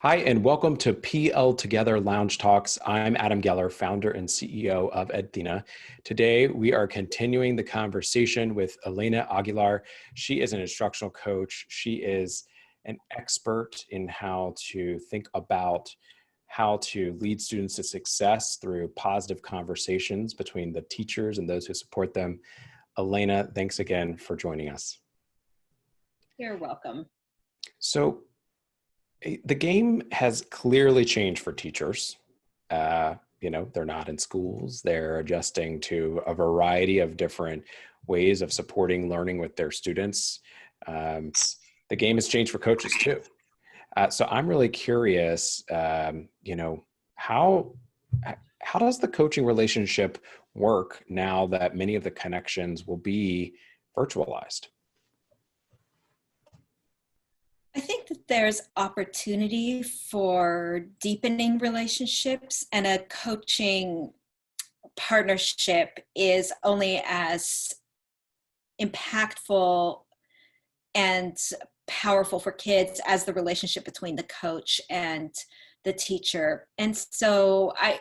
Hi, and welcome to PL Together Lounge Talks. I'm Adam Geller, founder and CEO of Edthena. Today, we are continuing the conversation with Elena Aguilar. She is an instructional coach. She is an expert in how to think about how to lead students to success through positive conversations between the teachers and those who support them. Elena, thanks again for joining us. You're welcome. So, the game has clearly changed for teachers. They're not in schools. They're adjusting to a variety of different ways of supporting learning with their students. The game has changed for coaches too. So I'm really curious, how does the coaching relationship work now that many of the connections will be virtualized? I think that there's opportunity for deepening relationships, and a coaching partnership is only as impactful and powerful for kids as the relationship between the coach and the teacher. And so I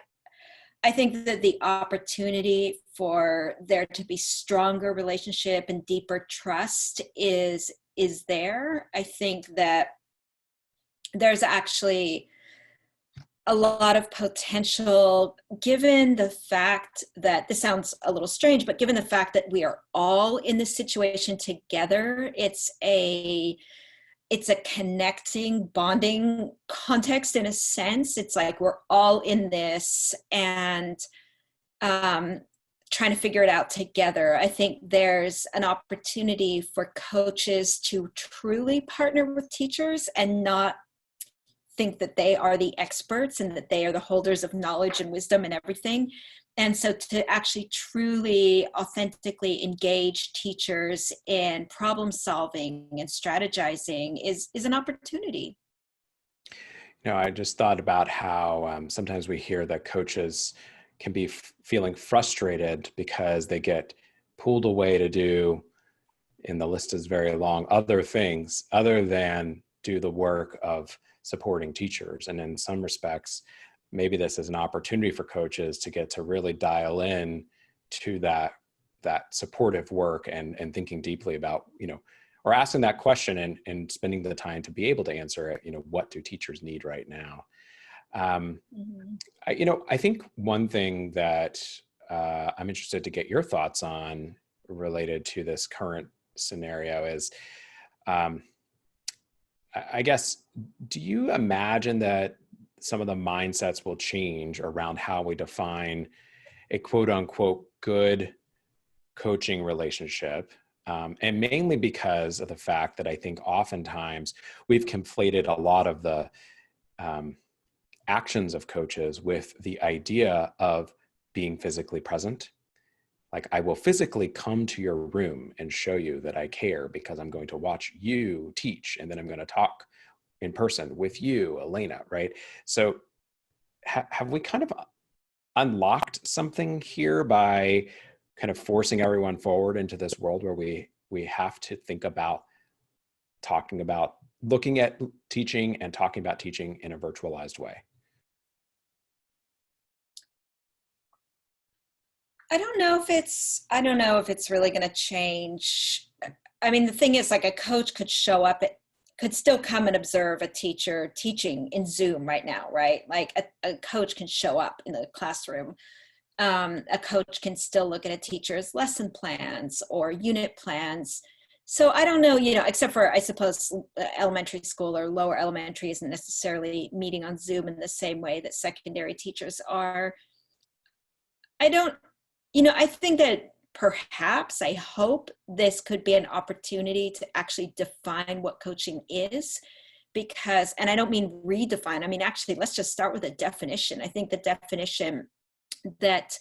think that the opportunity for there to be stronger relationship and deeper trust is there. I think that there's actually a lot of potential, given the fact that this sounds a little strange, but given the fact that we are all in this situation together, it's a connecting, bonding context in a sense. It's like we're all in this and trying to figure it out together. I think there's an opportunity for coaches to truly partner with teachers and not think that they are the experts and that they are the holders of knowledge and wisdom and everything. And so to actually truly authentically engage teachers in problem solving and strategizing is an opportunity. I just thought about how sometimes we hear that coaches can be feeling frustrated because they get pulled away to do, and the list is very long, other things other than do the work of supporting teachers. And in some respects, maybe this is an opportunity for coaches to get to really dial in to that supportive work and thinking deeply about, or asking that question and spending the time to be able to answer it, what do teachers need right now? I think one thing that I'm interested to get your thoughts on related to this current scenario is, I guess, do you imagine that some of the mindsets will change around how we define a quote unquote good coaching relationship? And mainly because of the fact that I think oftentimes we've conflated a lot of the actions of coaches with the idea of being physically present. Like, I will physically come to your room and show you that I care because I'm going to watch you teach, and then I'm going to talk in person with you, Elena, right? So have we kind of unlocked something here by kind of forcing everyone forward into this world where we have to think about looking at teaching and talking about teaching in a virtualized way? I don't know if it's really going to change. I mean, the thing is, like, a coach could show up could still come and observe a teacher teaching in Zoom right now, right? Like a coach can show up in the classroom. A coach can still look at a teacher's lesson plans or unit plans. So I don't know, except for, I suppose, elementary school or lower elementary isn't necessarily meeting on Zoom in the same way that secondary teachers are. I think that perhaps, I hope this could be an opportunity to actually define what coaching is, because, and I don't mean redefine, I mean, actually, let's just start with a definition. I think the definition that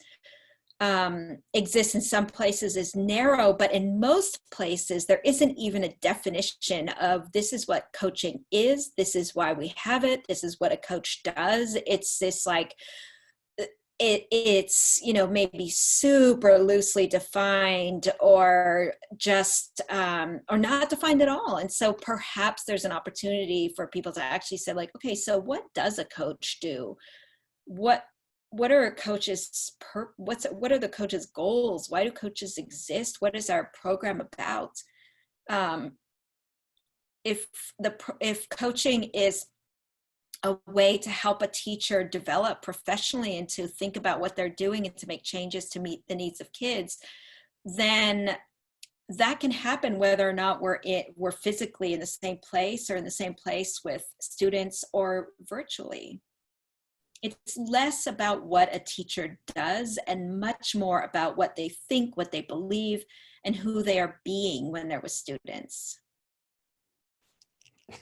exists in some places is narrow, but in most places, there isn't even a definition of this is what coaching is, this is why we have it, this is what a coach does. It's this, like, it's, you know, maybe super loosely defined, or just or not defined at all. And so perhaps there's an opportunity for people to actually say, like, okay, so what does a coach do? what what are a coach's what are the coach's goals? Why do coaches exist? What is our program about? um, if coaching is a way to help a teacher develop professionally and to think about what they're doing and to make changes to meet the needs of kids, then that can happen whether or not we're physically in the same place, or in the same place with students, or virtually. It's less about what a teacher does and much more about what they think, what they believe, and who they are being when they're with students.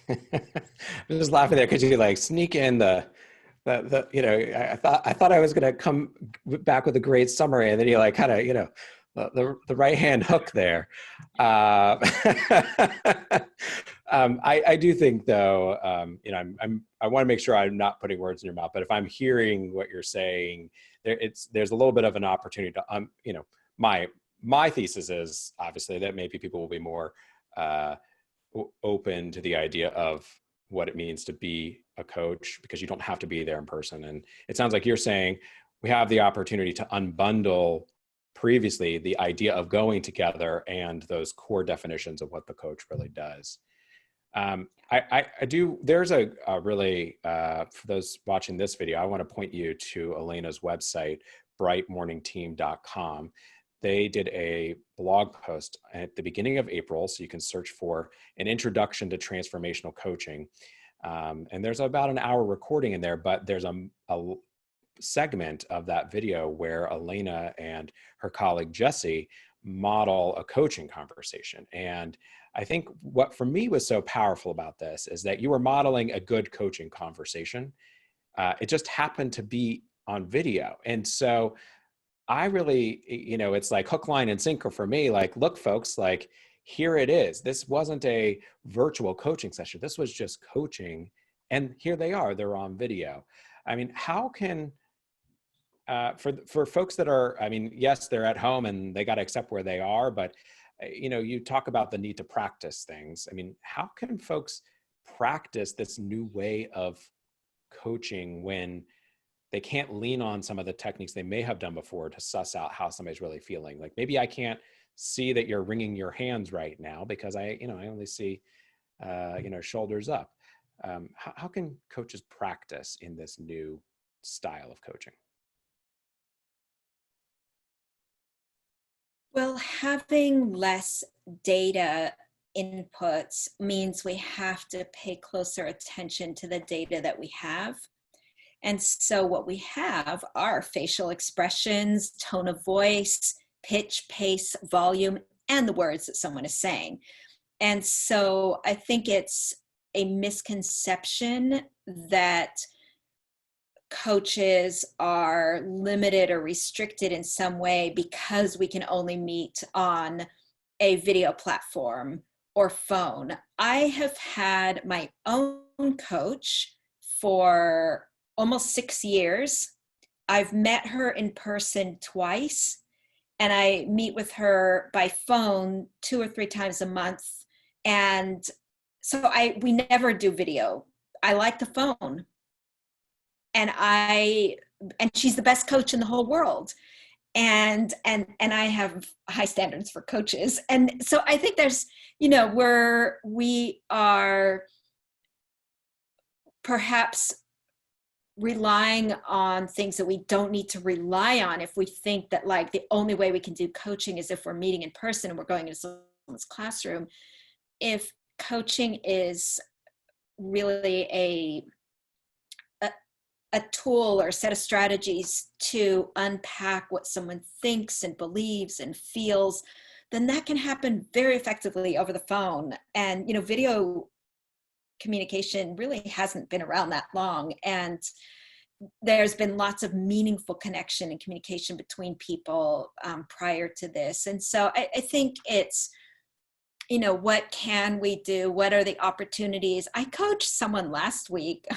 I'm just laughing there because you like sneak in the you know, I thought I was going to come back with a great summary, and then you like kind of, you know, the right hand hook there. Uh, I do think though, you know, I want to make sure I'm not putting words in your mouth, but if I'm hearing what you're saying, there's a little bit of an opportunity to, you know, my thesis is obviously that maybe people will be more open to the idea of what it means to be a coach, because you don't have to be there in person. And it sounds like you're saying we have the opportunity to unbundle previously the idea of going together and those core definitions of what the coach really does. I do, there's a really, for those watching this video, I want to point you to Elena's website, brightmorningteam.com. They did a blog post at the beginning of April, so you can search for an introduction to transformational coaching. And there's about an hour recording in there, but there's a segment of that video where Elena and her colleague Jessie model a coaching conversation. And I think what for me was so powerful about this is that you were modeling a good coaching conversation. It just happened to be on video. And so I really, you know, it's like hook, line, and sinker for me. Like, look, folks, like, here it is. This wasn't a virtual coaching session. This was just coaching. And here they are, they're on video. I mean, how can, for folks that are, I mean, yes, they're at home and they got to accept where they are, but, you know, you talk about the need to practice things. I mean, how can folks practice this new way of coaching when they can't lean on some of the techniques they may have done before to suss out how somebody's really feeling? Like, maybe I can't see that you're wringing your hands right now because I only see, you know, shoulders up. How can coaches practice in this new style of coaching? Well, having less data inputs means we have to pay closer attention to the data that we have. And so what we have are facial expressions, tone of voice, pitch, pace, volume, and the words that someone is saying. And so I think it's a misconception that coaches are limited or restricted in some way because we can only meet on a video platform or phone. I have had my own coach for almost 6 years. I've met her in person twice, and I meet with her by phone 2 or 3 times a month. And so we never do video. I like the phone. And she's the best coach in the whole world. And I have high standards for coaches. And so I think there's, you know, we are perhaps relying on things that we don't need to rely on if we think that, like, the only way we can do coaching is if we're meeting in person and we're going into someone's classroom. If coaching is really a tool or a set of strategies to unpack what someone thinks and believes and feels, then that can happen very effectively over the phone. And, you know, video communication really hasn't been around that long. And there's been lots of meaningful connection and communication between people prior to this. And so I think it's, you know, what can we do? What are the opportunities? I coached someone last week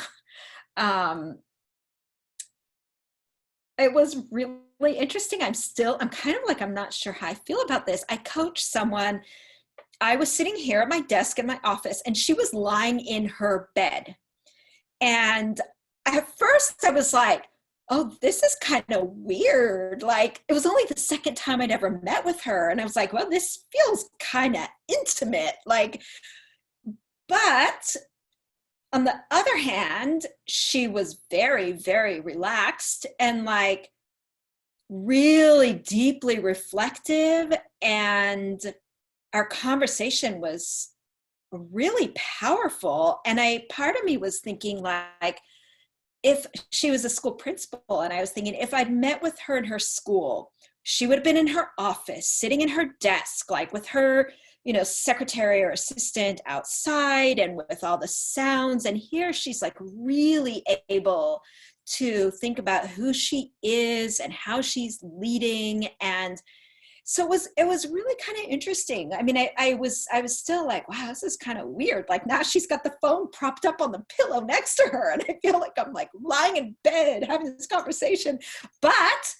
it was really interesting. I'm kind of like, I'm not sure how I feel about this. I coached someone. I was sitting here at my desk in my office, and she was lying in her bed. And at first I was like, oh, this is kind of weird. Like, it was only the second time I'd ever met with her. And I was like, well, this feels kind of intimate. Like, but on the other hand, she was very, very relaxed and like really deeply reflective. And our conversation was really powerful. And part of me was thinking like, if she was a school principal, and I was thinking if I'd met with her in her school, she would have been in her office, sitting in her desk, like with her, secretary or assistant outside and with all the sounds. And here she's like really able to think about who she is and how she's leading. And so it was really kind of interesting. I mean, I was still like, wow, this is kind of weird. Like, now she's got the phone propped up on the pillow next to her, and I feel like I'm like lying in bed having this conversation. But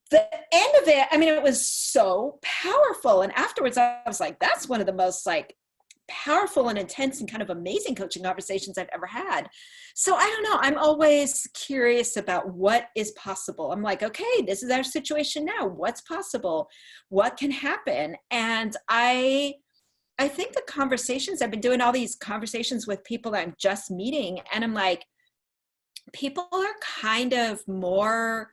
the end of it, I mean, it was so powerful. And afterwards I was like, that's one of the most like powerful and intense and kind of amazing coaching conversations I've ever had. So I don't know. I'm always curious about what is possible. I'm like, okay, this is our situation now. What's possible? What can happen? And I think the conversations, I've been doing all these conversations with people that I'm just meeting, and I'm like, people are kind of more,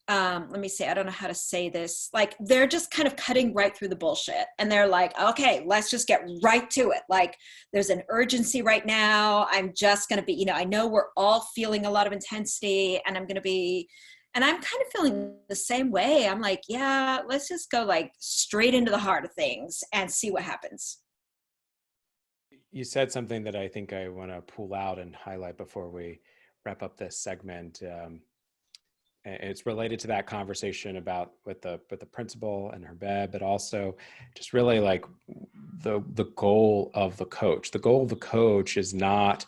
let me say, I don't know how to say this. Like, they're just kind of cutting right through the bullshit. And they're like, okay, let's just get right to it. Like, there's an urgency right now. I'm just going to be, I know we're all feeling a lot of intensity, and I'm kind of feeling the same way. I'm like, yeah, let's just go like straight into the heart of things and see what happens. You said something that I think I want to pull out and highlight before we wrap up this segment. It's related to that conversation about with the principal and her bed, but also just really like the goal of the coach. The goal of the coach is not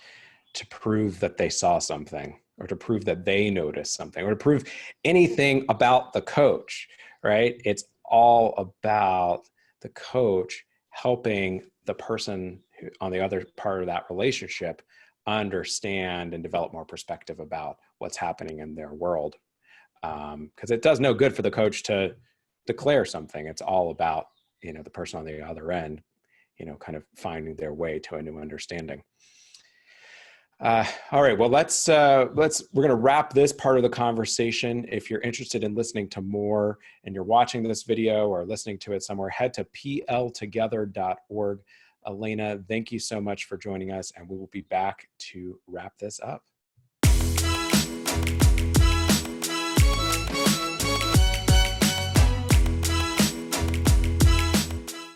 to prove that they saw something or to prove that they noticed something or to prove anything about the coach, right? It's all about the coach helping the person who, on the other part of that relationship, understand and develop more perspective about what's happening in their world. Because it does no good for the coach to declare something. It's all about, the person on the other end, kind of finding their way to a new understanding. All right, well, we're going to wrap this part of the conversation. If you're interested in listening to more and you're watching this video or listening to it somewhere, head to pltogether.org. Elena, thank you so much for joining us, and we will be back to wrap this up.